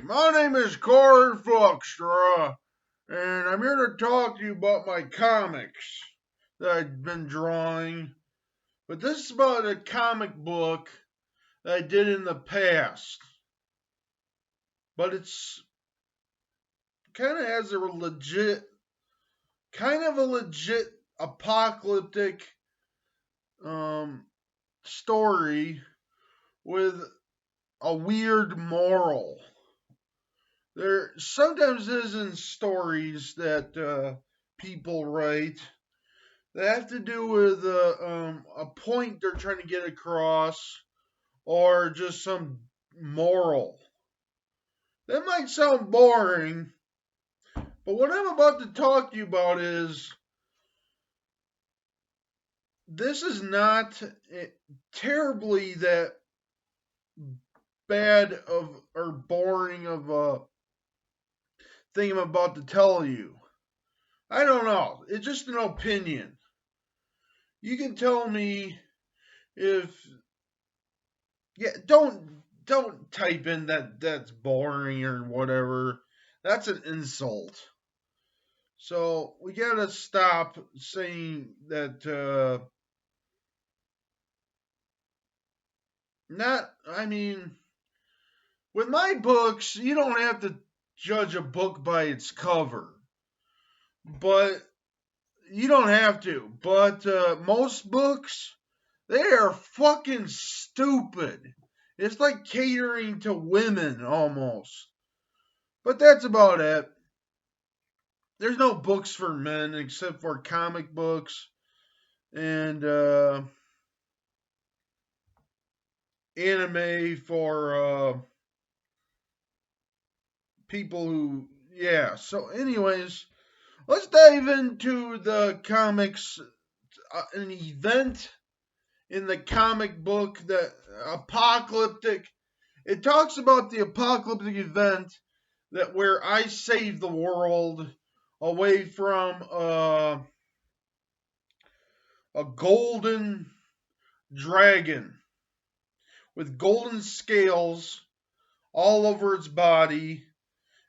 My name is Corey Foxtra, and I'm here to talk to you about my comics that I've been drawing. But this is about a comic book that I did in the past. But it's kind of has a legit apocalyptic story with a weird moral. There sometimes isn't stories that people write that have to do with a point they're trying to get across or just some moral. That might sound boring, but what I'm about to talk to you about is this is not terribly that bad of or boring of a thing I'm about to tell you. I don't know. It's just an opinion. You can tell me if don't type in that's boring or whatever. That's an insult. So we gotta stop saying that not I mean with my books you don't have to judge a book by its cover. But you don't have to. But most books they are fucking stupid. It's like catering to women almost. But that's about it. There's no books for men except for comic books and anime for people who, yeah. So, anyways, let's dive into the comics. An event in the comic book, the apocalyptic. It talks about the apocalyptic event that where I save the world away from a golden dragon with golden scales all over its body.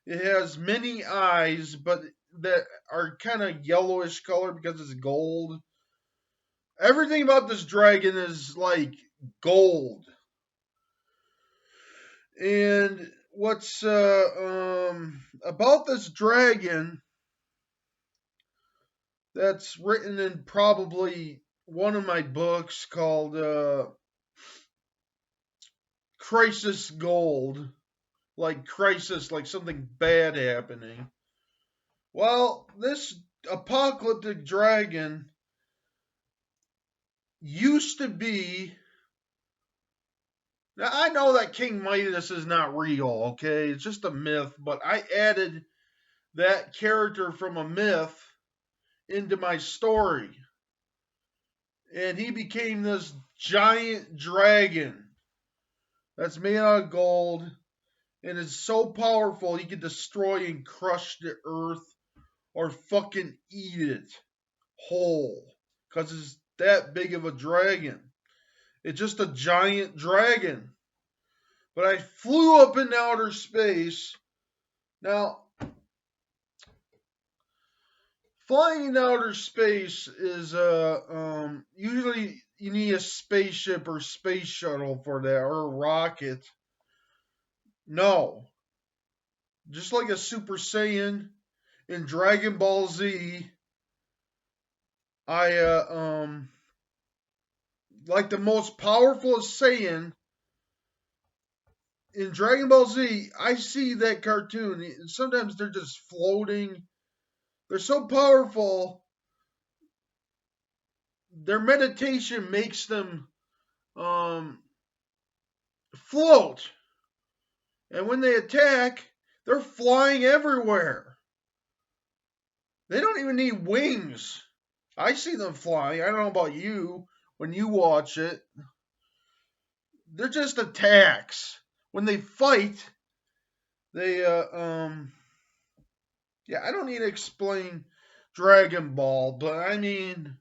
It has many eyes, but that are kind of yellowish color because it's gold. Everything about this dragon is like gold. And what's about this dragon that's written in probably one of my books called Crisis Gold, like crisis, like something bad happening. Well, this apocalyptic dragon used to be. Now, I know that King Midas is not real, okay? It's just a myth, but I added that character from a myth into my story. And he became this giant dragon that's made out of gold and is so powerful he can destroy and crush the earth or fucking eat it whole because it's that big of a dragon. It's just a giant dragon. But I flew up in outer space. Now, flying in outer space is usually you need a spaceship or space shuttle for that or a rocket. No. Just like a Super Saiyan in Dragon Ball Z, I like the most powerful Saiyan in Dragon Ball Z. I see that cartoon. Sometimes they're just floating. They're so powerful. Their meditation makes them float. And when they attack, they're flying everywhere. They don't even need wings. I see them flying. I don't know about you when you watch it. They're just attacks. When they fight, they yeah, I don't need to explain Dragon Ball, but I mean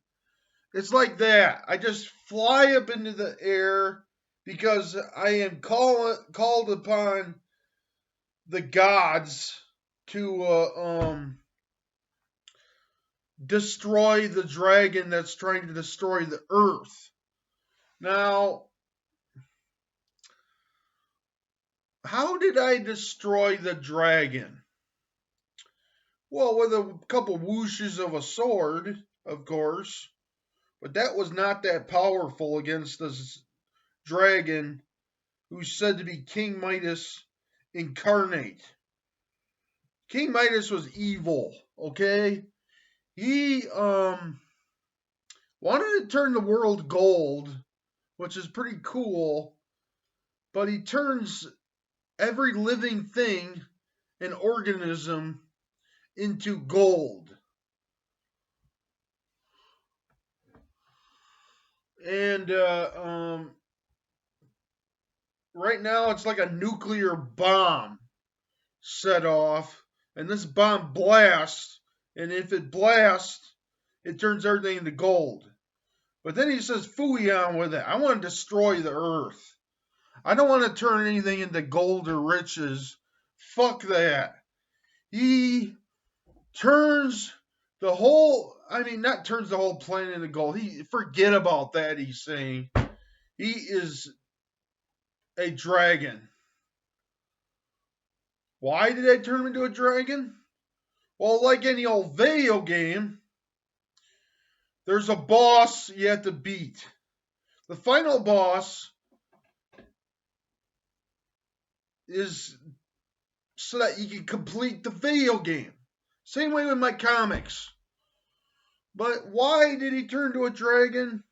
it's like that. I just fly up into the air because I am called upon the gods to destroy the dragon that's trying to destroy the earth. Now, how did I destroy the dragon? Well, with a couple whooshes of a sword, of course, but that was not that powerful against this dragon who's said to be King Midas incarnate. King Midas was evil, okay? He wanted to turn the world gold, which is pretty cool, but he turns every living thing, an organism, into gold. And right now it's like a nuclear bomb set off, and this bomb blasts, and if it blasts, it turns everything into gold. But then he says, "Fooey on with it. I want to destroy the earth. I don't want to turn anything into gold or riches. Fuck that." He turns the whole, I mean, not turns the whole planet into gold. He forget about that, he's saying. He is a dragon. Why did I turn him into a dragon? Well, like any old video game, there's a boss you have to beat. The final boss is so that you can complete the video game. Same way with my comics. But why did he turn to a dragon?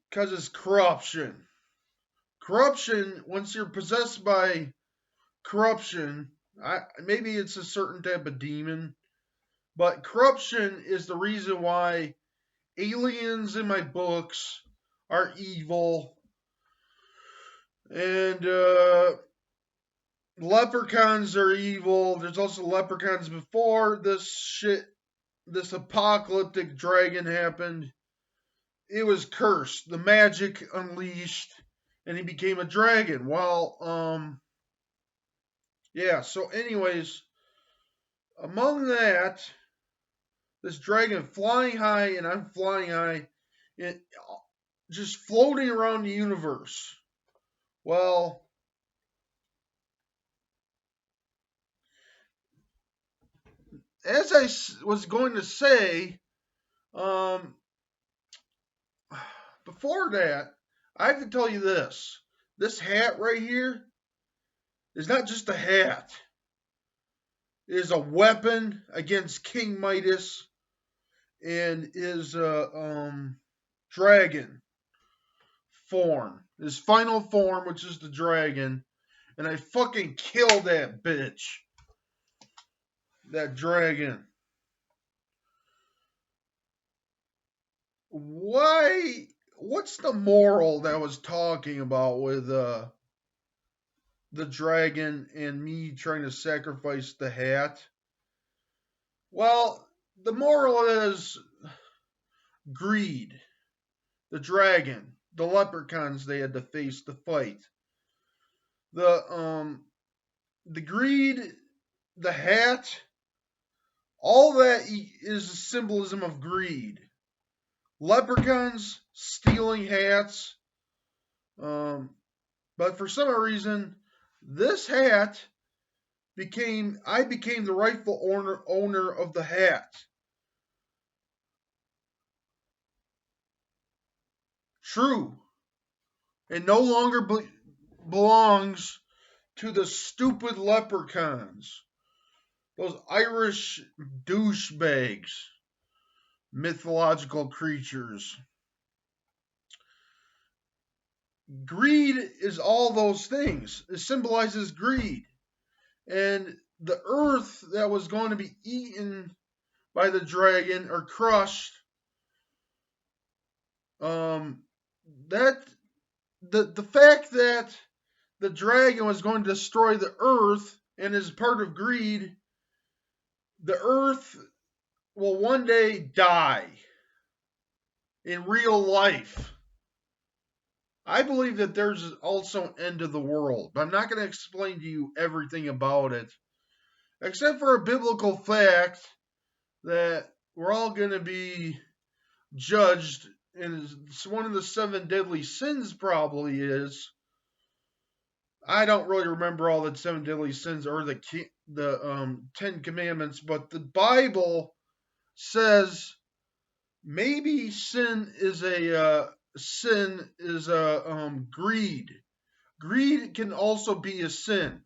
Because it's corruption. Corruption, once you're possessed by corruption, maybe it's a certain type of demon, but corruption is the reason why aliens in my books are evil, and leprechauns are evil. There's also leprechauns before this apocalyptic dragon happened. It was cursed. The magic unleashed, and he became a dragon. Well, yeah. So, anyways, among that, this dragon flying high, and I'm flying high, it just floating around the universe. Well, as I was going to say, um, before that, I have to tell you this. This hat right here is not just a hat. It is a weapon against King Midas and his dragon form. His final form, which is the dragon. And I fucking killed that bitch. That dragon. Why? What's the moral that I was talking about with the dragon and me trying to sacrifice the hat? Well, the moral is greed. The dragon, the leprechauns they had to face to fight. The greed, the hat, all that is a symbolism of greed. Leprechauns stealing hats. But for some reason, this hat I became the rightful owner of the hat. True. It no longer belongs to the stupid leprechauns. Those Irish douchebags. Mythological creatures. Greed is all those things. It symbolizes greed. And the earth that was going to be eaten by the dragon or crushed, that the fact that the dragon was going to destroy the earth and is part of greed, the earth will one day die in real life. I believe that there's also an end of the world, but I'm not going to explain to you everything about it, except for a biblical fact that we're all going to be judged, and it's one of the seven deadly sins probably is. I don't really remember all the seven deadly sins or the 10 Commandments, but the Bible says maybe sin is a greed. Greed can also be a sin.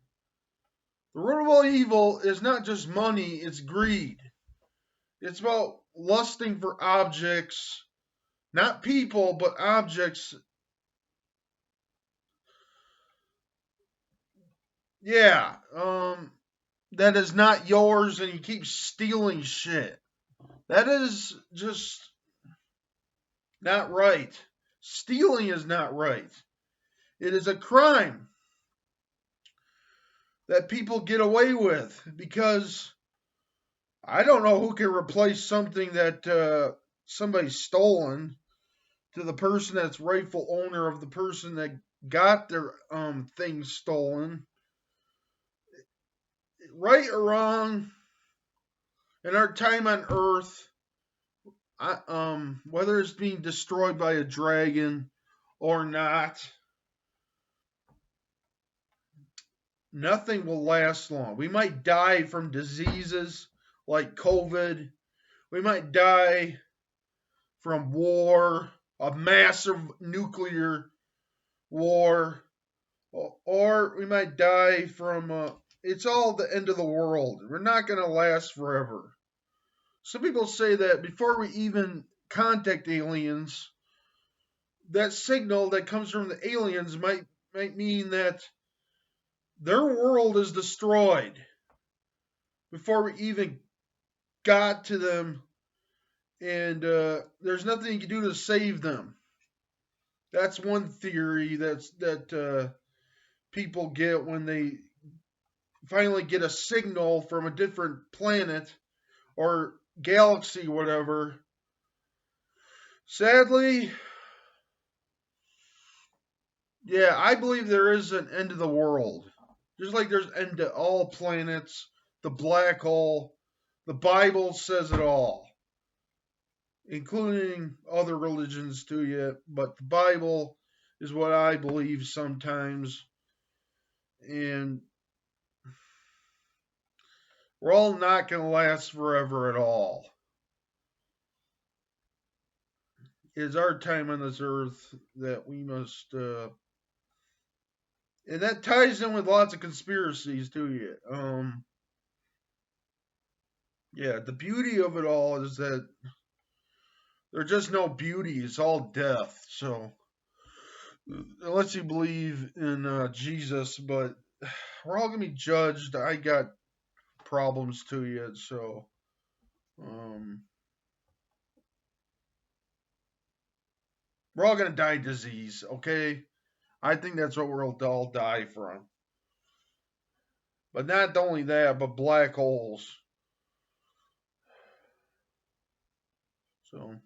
The root of all evil is not just money; it's greed. It's about lusting for objects, not people, but objects. Yeah, that is not yours, and you keep stealing shit. That is just not right. Stealing is not right. It is a crime that people get away with because I don't know who can replace something that somebody's stolen to the person that's rightful owner of the person that got their things stolen. Right or wrong, in our time on Earth, whether it's being destroyed by a dragon or not, nothing will last long. We might die from diseases like COVID. We might die from war, a massive nuclear war, or we might die from. It's all the end of the world. We're not going to last forever. Some people say that before we even contact aliens, that signal that comes from the aliens might mean that their world is destroyed before we even got to them, and there's nothing you can do to save them. That's one theory that people get when they finally get a signal from a different planet or galaxy, whatever. Sadly, yeah, I believe there is an end of the world. Just like there's an end to all planets, the black hole. The Bible says it all, including other religions too, yet. But the Bible is what I believe sometimes. And we're all not going to last forever at all. It is our time on this earth that we must. And that ties in with lots of conspiracies too, yet. Yeah, the beauty of it all is that there's just no beauty. It's all death. So, unless you believe in Jesus, but we're all gonna be judged. I got problems too yet, so um, we're all gonna die disease. Okay, I think that's what we'll all die from. But not only that, but black holes. So